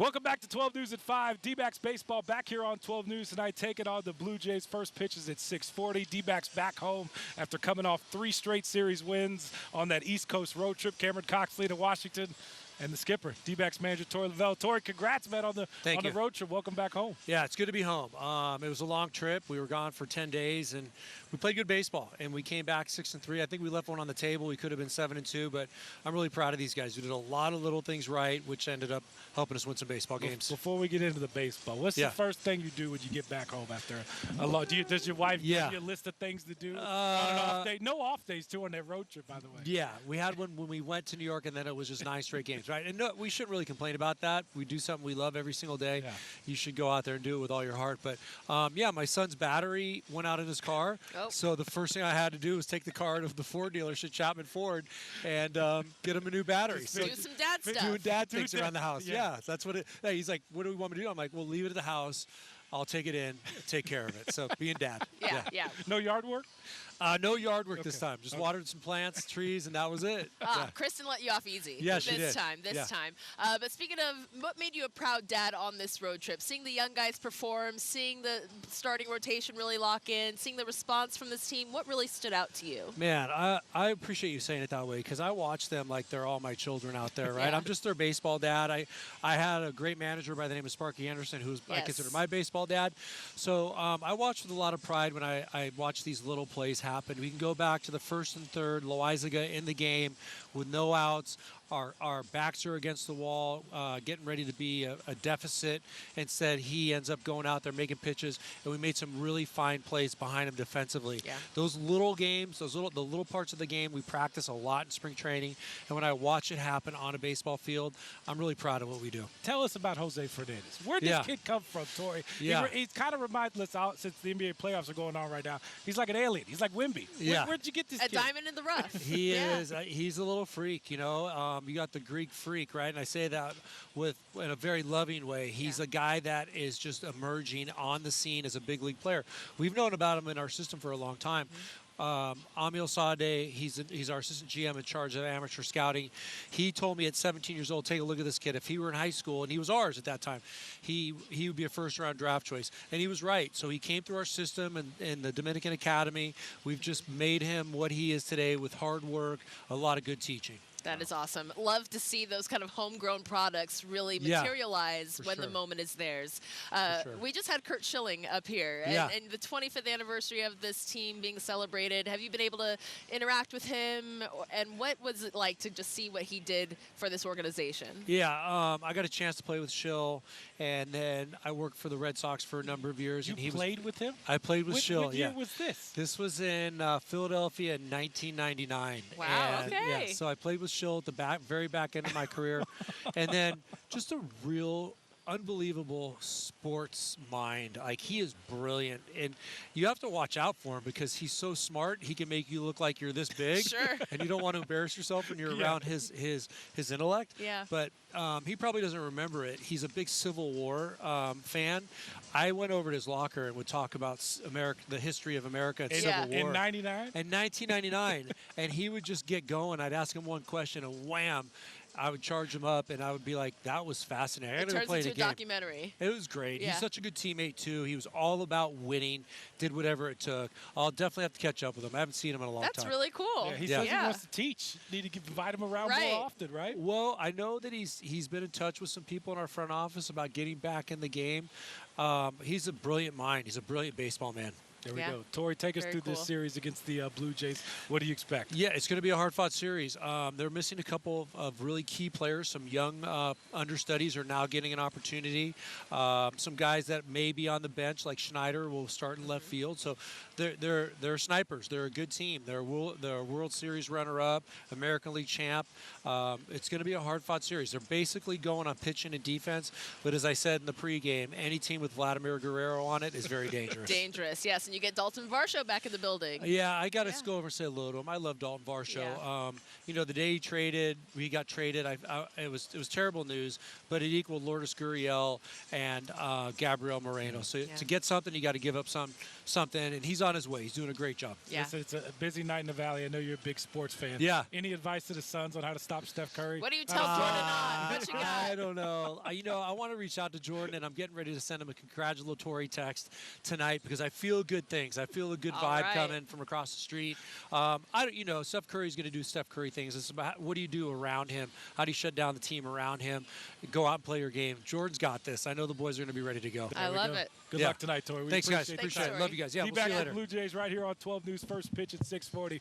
Welcome back to 12 News at 5. D-backs baseball back here on 12 News tonight, taking on the Blue Jays. First pitches at 6:40. D-backs back home after coming off 3 straight series wins on that East Coast road trip. Cameron Coxley to Washington. And the skipper, D-backs manager Torey Lovullo. Torey, congrats, man, on the road trip. Welcome back home. Yeah, it's good to be home. It was a long trip. We were gone for 10 days, and we played good baseball. And we came back 6-3. I think we left one on the table. We could have been 7-2, but I'm really proud of these guys. We did a lot of little things right, which ended up helping us win some baseball games. Before we get into the baseball, what's the first thing you do when you get back home after a long? Does your wife give you a list of things to do on an off day? No off days too on that road trip, by the way. Yeah, we had one when we went to New York, and then it was just 9 straight games, right? And no, we shouldn't really complain about that. We do something we love every single day. Yeah. You should go out there and do it with all your heart. But yeah, my son's battery went out in his car, so the first thing I had to do was take the car to the Ford dealership, Chapman Ford, and get him a new battery. So do some dad stuff. Doing dad things around the house. Yeah, that's what it. Hey, he's like, "What do we want me to do?" I'm like, "Well, leave it at the house. I'll take it in, take care of it." So being dad. Yeah. No yard work? No yard work this time. Just watered some plants, trees, and that was it. Kristen let you off easy. Yeah, she did. This time. But speaking of what made you a proud dad on this road trip, seeing the young guys perform, seeing the starting rotation really lock in, seeing the response from this team, what really stood out to you? Man, I appreciate you saying it that way because I watch them like they're all my children out there, right? I'm just their baseball dad. I had a great manager by the name of Sparky Anderson, who's I consider my baseball dad. So I watch with a lot of pride when I watch these little plays happen. We can go back to the first and third, Loizaga in the game with no outs. Our backs are against the wall, getting ready to be a deficit. Instead, he ends up going out there making pitches, and we made some really fine plays behind him defensively. Yeah. Those little games, the little parts of the game, we practice a lot in spring training, and when I watch it happen on a baseball field, I'm really proud of what we do. Tell us about Jose Fernandez. Where did this kid come from, Torey? Yeah. He's kind of reminded us out since the NBA playoffs are going on right now. He's like an alien. He's like Wimby. Yeah. Where'd you get this kid? kid? A diamond in the rough. He is. He's a little freak, you know. You got the Greek freak, right? And I say that in a very loving way. He's a guy that is just emerging on the scene as a big league player. We've known about him in our system for a long time. Amil Sade, he's our assistant GM in charge of amateur scouting. He told me at 17 years old, take a look at this kid. If he were in high school, and he was ours at that time, he would be a first-round draft choice. And he was right. So he came through our system in the Dominican Academy. We've just made him what he is today with hard work, a lot of good teaching. That is awesome. Love to see those kind of homegrown products really materialize when the moment is theirs. We just had Kurt Schilling up here, and the 25th anniversary of this team being celebrated. Have you been able to interact with him, and what was it like to just see what he did for this organization? Yeah, I got a chance to play with Schill, and then I worked for the Red Sox for a number of years. You played with him? I played with Schill, What year was this? This was in Philadelphia in 1999. Wow, and, okay. Yeah, so I played with Schill at the very back end of my career, and then just a real unbelievable sports mind. Like, he is brilliant, and you have to watch out for him because he's so smart. He can make you look like you're this big, and you don't want to embarrass yourself when you're around his intellect. Yeah. But he probably doesn't remember it. He's a big Civil War fan. I went over to his locker and would talk about the history of America and Civil War. In 99? In 1999, and he would just get going. I'd ask him one question, and wham, I would charge him up, and I would be like, that was fascinating. I It turns into a documentary. It was great. He's such a good teammate, too. He was all about winning, did whatever it took. I'll definitely have to catch up with him. I haven't seen him in a long time. That's really cool. Yeah, he says he wants to teach. Need to invite him around more often, right? Well, I know that he's been in touch with some people in our front office about getting back in the game. He's a brilliant mind. He's a brilliant baseball man. There we go. Torey, take us through this series against the Blue Jays. What do you expect? Yeah, it's going to be a hard-fought series. They're missing a couple of really key players. Some young understudies are now getting an opportunity. Some guys that may be on the bench, like Schneider, will start in left field. So they're snipers. They're a good team. They're a World Series runner-up, American League champ. It's going to be a hard-fought series. They're basically going on pitching and defense. But as I said in the pregame, any team with Vladimir Guerrero on it is very dangerous. Dangerous, yes. and you get Dalton Varsho back in the building. Yeah, I got to go over and say hello to him. I love Dalton Varsho. Yeah. You know, the day he got traded, it was terrible news, but it equaled Lourdes Gurriel and Gabriel Moreno. So to get something, you got to give up something, and he's on his way. He's doing a great job. Yeah. It's a busy night in the Valley. I know you're a big sports fan. Yeah. Any advice to the Suns on how to stop Steph Curry? What do you tell Jordan on? What you got? I don't know. I want to reach out to Jordan, and I'm getting ready to send him a congratulatory text tonight because I feel good things. I feel a good vibe coming from across the street. Steph Curry's going to do Steph Curry things. It's about what do you do around him? How do you shut down the team around him? Go out and play your game. Jordan's got this. I know the boys are going to be ready to go. I love it. Good luck tonight, Torey. Thanks, guys. Appreciate it. Love you guys. Yeah, we'll see you later. Blue Jays right here on 12 News. First pitch at 6:40.